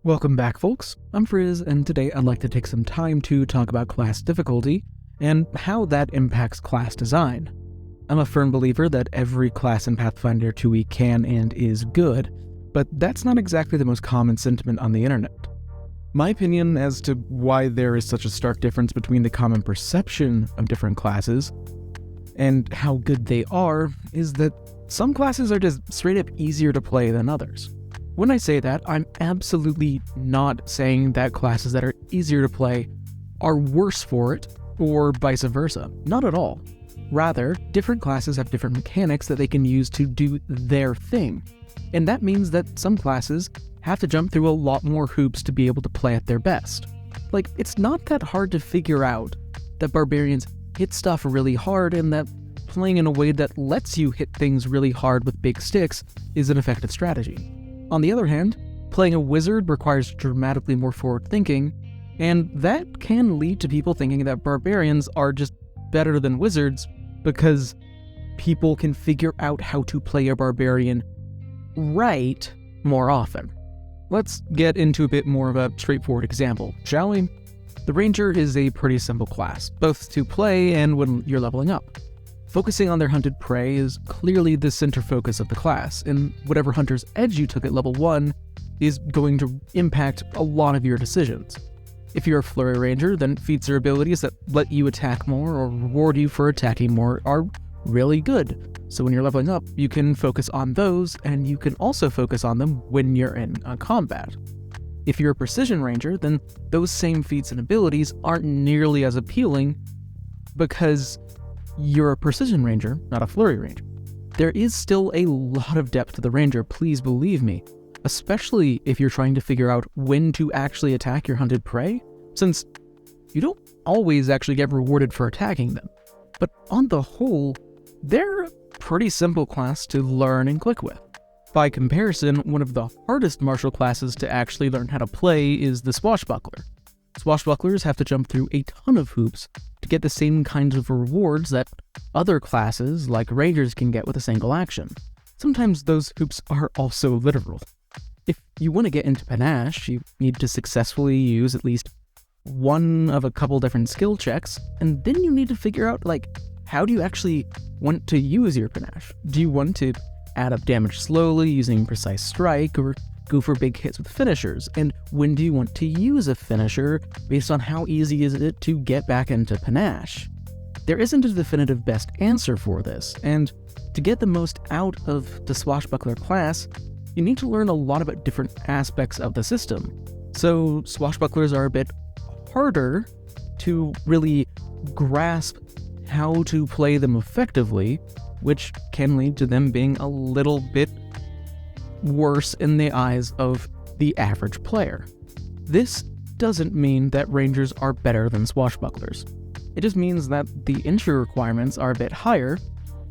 Welcome back, folks. I'm Frizz, and today I'd like to take some time to talk about class difficulty and how that impacts class design. I'm a firm believer that every class in Pathfinder 2e can and is good, but that's not exactly the most common sentiment on the internet. My opinion as to why there is such a stark difference between the common perception of different classes and how good they are is that some classes are just straight up easier to play than others. When I say that, I'm absolutely not saying that classes that are easier to play are worse for it, or vice versa. Not at all. Rather, different classes have different mechanics that they can use to do their thing. And that means that some classes have to jump through a lot more hoops to be able to play at their best. Like, it's not that hard to figure out that barbarians hit stuff really hard and that playing in a way that lets you hit things really hard with big sticks is an effective strategy. On the other hand, playing a wizard requires dramatically more forward thinking, and that can lead to people thinking that barbarians are just better than wizards because people can figure out how to play a barbarian right more often. Let's get into a bit more of a straightforward example, shall we? The Ranger is a pretty simple class, both to play and when you're leveling up. Focusing on their hunted prey is clearly the center focus of the class, and whatever hunter's edge you took at level 1 is going to impact a lot of your decisions. If you're a Flurry Ranger, then feats or abilities that let you attack more or reward you for attacking more are really good. So when you're leveling up, you can focus on those, and you can also focus on them when you're in a combat. If you're a Precision Ranger, then those same feats and abilities aren't nearly as appealing because you're a Precision Ranger, not a Flurry Ranger. There is still a lot of depth to the Ranger, please believe me, especially if you're trying to figure out when to actually attack your hunted prey, since you don't always actually get rewarded for attacking them. But on the whole, they're a pretty simple class to learn and click with. By comparison, one of the hardest martial classes to actually learn how to play is the Swashbuckler. Swashbucklers have to jump through a ton of hoops to get the same kinds of rewards that other classes, like Rangers, can get with a single action. Sometimes those hoops are also literal. If you want to get into Panache, you need to successfully use at least one of a couple different skill checks, and then you need to figure out, how do you actually want to use your Panache? Do you want to add up damage slowly using Precise Strike, or go for big hits with finishers? And when do you want to use a finisher based on how easy is it to get back into Panache? There isn't a definitive best answer for this, and to get the most out of the Swashbuckler class, you need to learn a lot about different aspects of the system. So Swashbucklers are a bit harder to really grasp how to play them effectively, which can lead to them being a little bit worse in the eyes of the average player. This doesn't mean that Rangers are better than Swashbucklers. It just means that the entry requirements are a bit higher,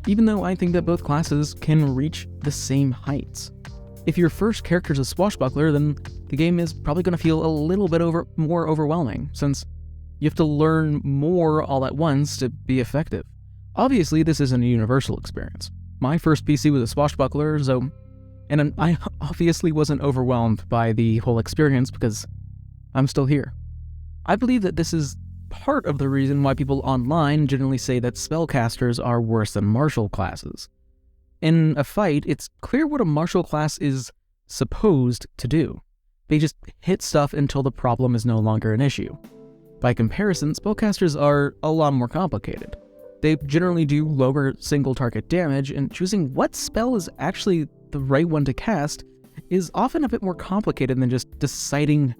even though I think that both classes can reach the same heights. If your first character is a Swashbuckler, then the game is probably going to feel a little bit more overwhelming, since you have to learn more all at once to be effective. Obviously, this isn't a universal experience. My first PC was a Swashbuckler, and I obviously wasn't overwhelmed by the whole experience because I'm still here. I believe that this is part of the reason why people online generally say that spellcasters are worse than martial classes. In a fight, it's clear what a martial class is supposed to do. They just hit stuff until the problem is no longer an issue. By comparison, spellcasters are a lot more complicated. They generally do lower single target damage, and choosing what spell is actually the right one to cast is often a bit more complicated than just deciding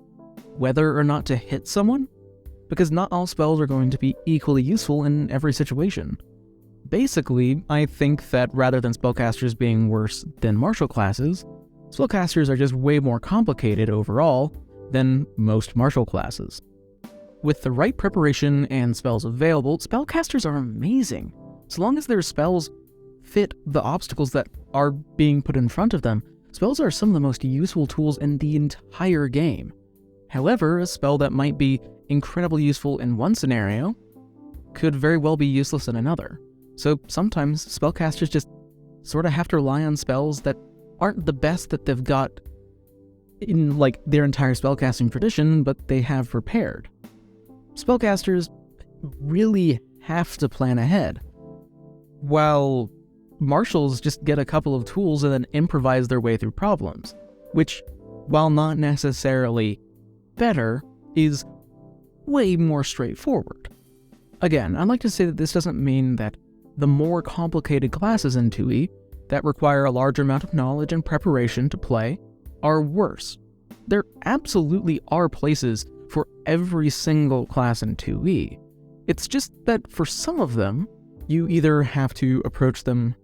whether or not to hit someone, because not all spells are going to be equally useful in every situation. Basically, I think that rather than spellcasters being worse than martial classes, spellcasters are just way more complicated overall than most martial classes. With the right preparation and spells available, spellcasters are amazing. So long as their spells fit the obstacles that are being put in front of them, spells are some of the most useful tools in the entire game. However, a spell that might be incredibly useful in one scenario could very well be useless in another. So sometimes spellcasters just sort of have to rely on spells that aren't the best that they've got in like their entire spellcasting tradition, but they have prepared. Spellcasters really have to plan ahead, while marshals just get a couple of tools and then improvise their way through problems, which, while not necessarily better, is way more straightforward. Again, I'd like to say that this doesn't mean that the more complicated classes in 2e that require a larger amount of knowledge and preparation to play are worse. There absolutely are places for every single class in 2e. It's just that for some of them, you either have to approach them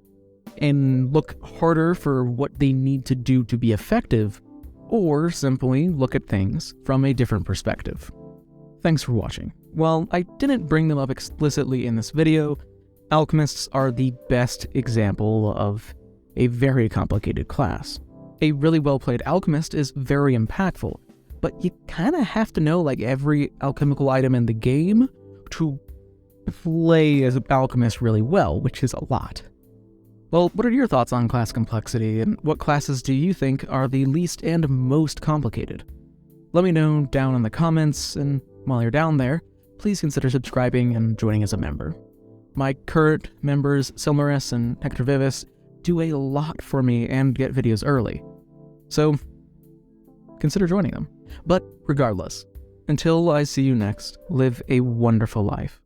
and look harder for what they need to do to be effective, or simply look at things from a different perspective. Thanks for watching. While I didn't bring them up explicitly in this video, alchemists are the best example of a very complicated class. A really well-played alchemist is very impactful, but you kinda have to know like every alchemical item in the game to play as an alchemist really well, which is a lot. Well, what are your thoughts on class complexity, and what classes do you think are the least and most complicated? Let me know down in the comments, and while you're down there, please consider subscribing and joining as a member. My current members, Silmarus and Hector Vivis, do a lot for me and get videos early, so consider joining them. But regardless, until I see you next, live a wonderful life.